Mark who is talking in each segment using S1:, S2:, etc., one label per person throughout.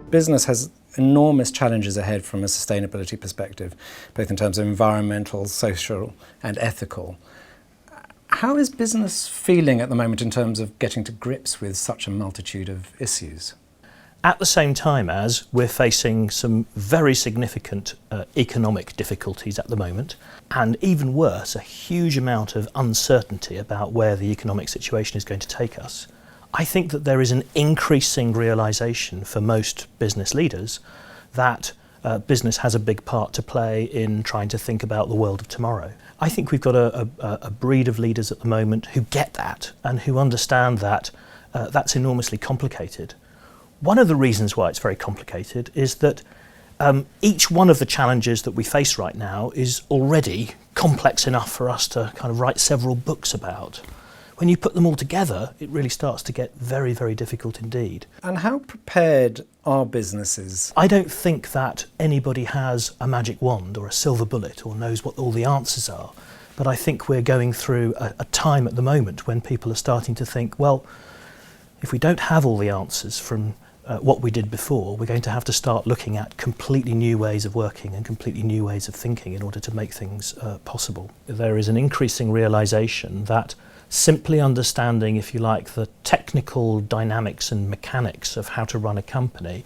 S1: Business has enormous challenges ahead from a sustainability perspective, both in terms of environmental, social and ethical. How is business feeling at the moment in terms of getting to grips with such a multitude of issues?
S2: At the same time as we're facing some very significant economic difficulties at the moment, and even worse, a huge amount of uncertainty about where the economic situation is going to take us, I think that there is an increasing realisation for most business leaders that business has a big part to play in trying to think about the world of tomorrow. I think we've got a breed of leaders at the moment who get that and who understand that that's enormously complicated. One of the reasons why it's very complicated is that each one of the challenges that we face right now is already complex enough for us to kind of write several books about. When you put them all together, it really starts to get very, very difficult indeed.
S1: And how prepared are businesses?
S2: I don't think that anybody has a magic wand or a silver bullet or knows what all the answers are. But I think we're going through a time at the moment when people are starting to think, well, if we don't have all the answers from what we did before, we're going to have to start looking at completely new ways of working and completely new ways of thinking in order to make things possible. There is an increasing realisation that simply understanding, if you like, the technical dynamics and mechanics of how to run a company,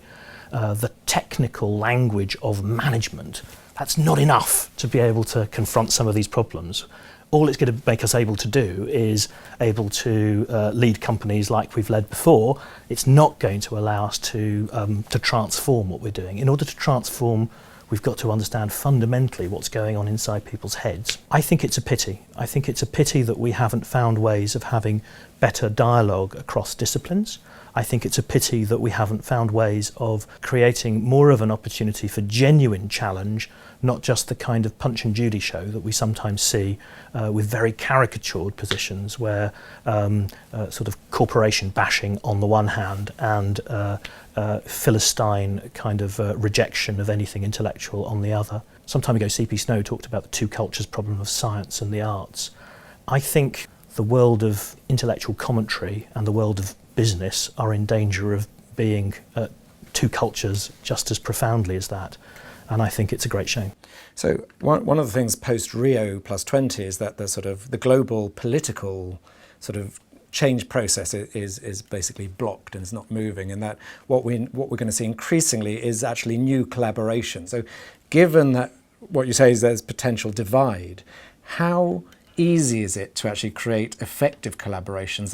S2: the technical language of management, that's not enough to be able to confront some of these problems. All it's going to make us able to do is able to lead companies like we've led before. It's not going to allow us to transform what we're doing. In order to transform, we've got to understand fundamentally what's going on inside people's heads. I think it's a pity. I think it's a pity that we haven't found ways of having better dialogue across disciplines. I think it's a pity that we haven't found ways of creating more of an opportunity for genuine challenge, not just the kind of Punch and Judy show that we sometimes see with very caricatured positions where sort of corporation bashing on the one hand and philistine kind of rejection of anything intellectual on the other. Some time ago, C.P. Snow talked about the two cultures problem of science and the arts. I think the world of intellectual commentary and the world of business are in danger of being two cultures just as profoundly as that. And I think it's a great shame.
S1: So one of the things post Rio +20 is that the global political sort of change process is basically blocked and is not moving, and that what we're going to see increasingly is actually new collaboration. So given that what you say is there's potential divide, how easy is it to actually create effective collaborations,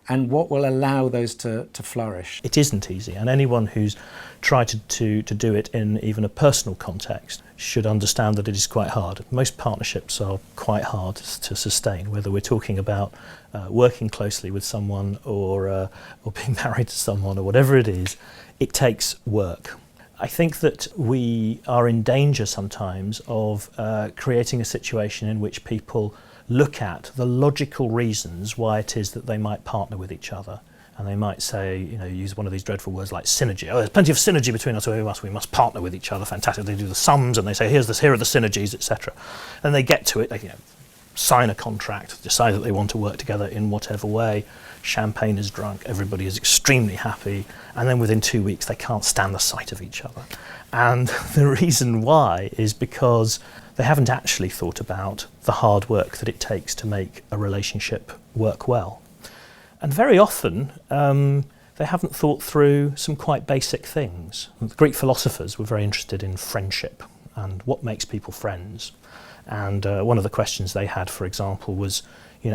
S1: and what will allow those to flourish?
S2: It isn't easy, and anyone who's tried to do it in even a personal context should understand that it is quite hard. Most partnerships are quite hard to sustain, whether we're talking about working closely with someone or being married to someone or whatever it is. It takes work. I think that we are in danger sometimes of creating a situation in which people look at the logical reasons why it is that they might partner with each other. And they might say, use one of these dreadful words like synergy. Oh, there's plenty of synergy between us, we must partner with each other. Fantastic. They do the sums and they say, here are the synergies, etc. And they get to it, they sign a contract, decide that they want to work together in whatever way. Champagne is drunk, everybody is extremely happy, and then within 2 weeks they can't stand the sight of each other. And the reason why is because they haven't actually thought about the hard work that it takes to make a relationship work well. And very often they haven't thought through some quite basic things. The Greek philosophers were very interested in friendship and what makes people friends. And one of the questions they had, for example, was,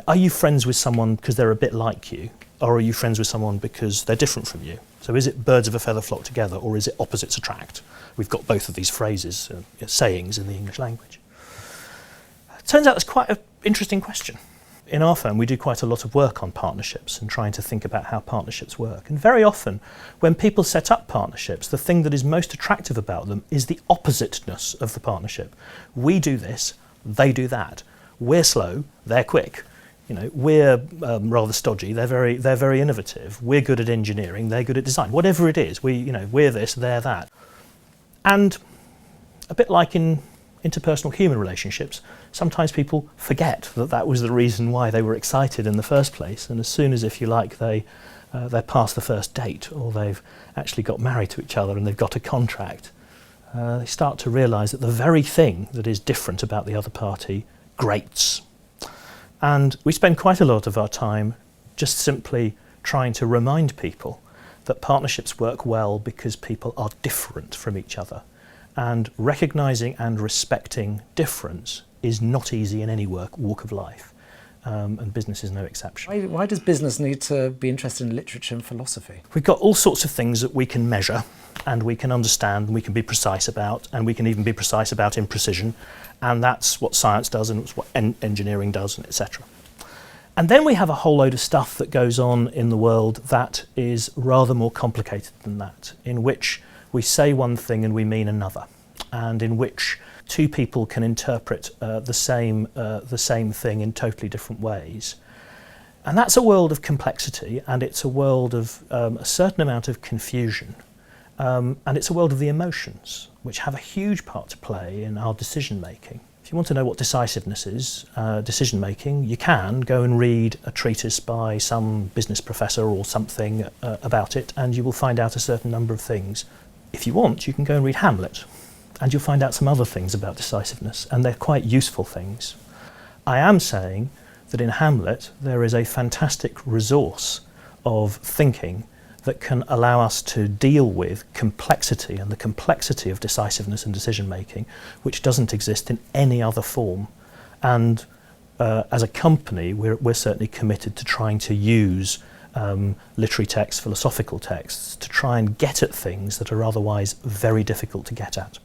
S2: are you friends with someone because they're a bit like you, or are you friends with someone because they're different from you? So is it birds of a feather flock together, or is it opposites attract? We've got both of these phrases, sayings in the English language. It turns out that's quite an interesting question. In our firm, we do quite a lot of work on partnerships and trying to think about how partnerships work. And very often, when people set up partnerships, the thing that is most attractive about them is the oppositeness of the partnership. We do this, they do that. We're slow, they're quick. We're rather stodgy, they're very innovative. We're good at engineering, they're good at design. Whatever it is, we're this, they're that. And a bit like in interpersonal human relationships, sometimes people forget that that was the reason why they were excited in the first place, and as soon as, if you like, they they're past the first date, or they've actually got married to each other and they've got a contract, they start to realise that the very thing that is different about the other party grates. And we spend quite a lot of our time just simply trying to remind people that partnerships work well because people are different from each other. And recognising and respecting difference is not easy in any walk of life. And business is no exception.
S1: Why does business need to be interested in literature and philosophy?
S2: We've got all sorts of things that we can measure and we can understand and we can be precise about, and we can even be precise about imprecision, and that's what science does and it's what engineering does, and etc. And then we have a whole load of stuff that goes on in the world that is rather more complicated than that, in which we say one thing and we mean another, and in which two people can interpret the same thing in totally different ways. And that's a world of complexity, and it's a world of a certain amount of confusion, and it's a world of the emotions, which have a huge part to play in our decision making. If you want to know what decisiveness is, decision making, you can go and read a treatise by some business professor or something about it, and you will find out a certain number of things. If you want, you can go and read Hamlet, and you'll find out some other things about decisiveness, and they're quite useful things. I am saying that in Hamlet there is a fantastic resource of thinking that can allow us to deal with complexity and the complexity of decisiveness and decision making, which doesn't exist in any other form. And as a company, we're certainly committed to trying to use literary texts, philosophical texts, to try and get at things that are otherwise very difficult to get at.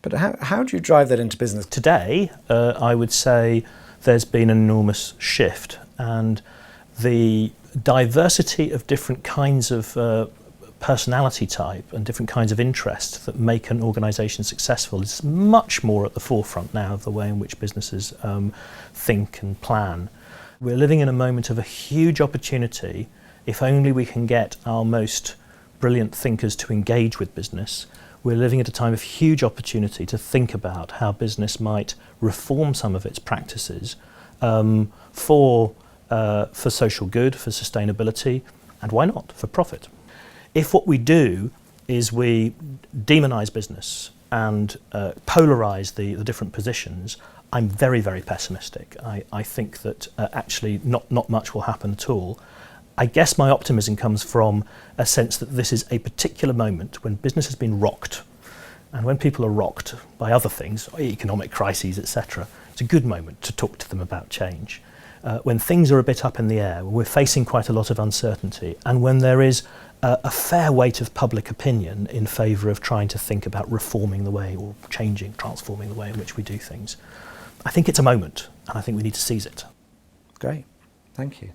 S1: But how do you drive that into business?
S2: Today, I would say there's been an enormous shift, and the diversity of different kinds of personality type and different kinds of interest that make an organisation successful is much more at the forefront now of the way in which businesses think and plan. We're living in a moment of a huge opportunity. If only we can get our most brilliant thinkers to engage with business, we're living at a time of huge opportunity to think about how business might reform some of its practices for social good, for sustainability, and why not, for profit. If what we do is we demonise business and polarise the different positions, I'm very, very pessimistic. I think that actually not much will happen at all. I guess my optimism comes from a sense that this is a particular moment when business has been rocked, and when people are rocked by other things, economic crises, etc., it's a good moment to talk to them about change. When things are a bit up in the air, when we're facing quite a lot of uncertainty, and when there is a fair weight of public opinion in favour of trying to think about reforming the way, or changing, transforming the way in which we do things, I think it's a moment, and I think we need to seize it.
S1: Great, thank you.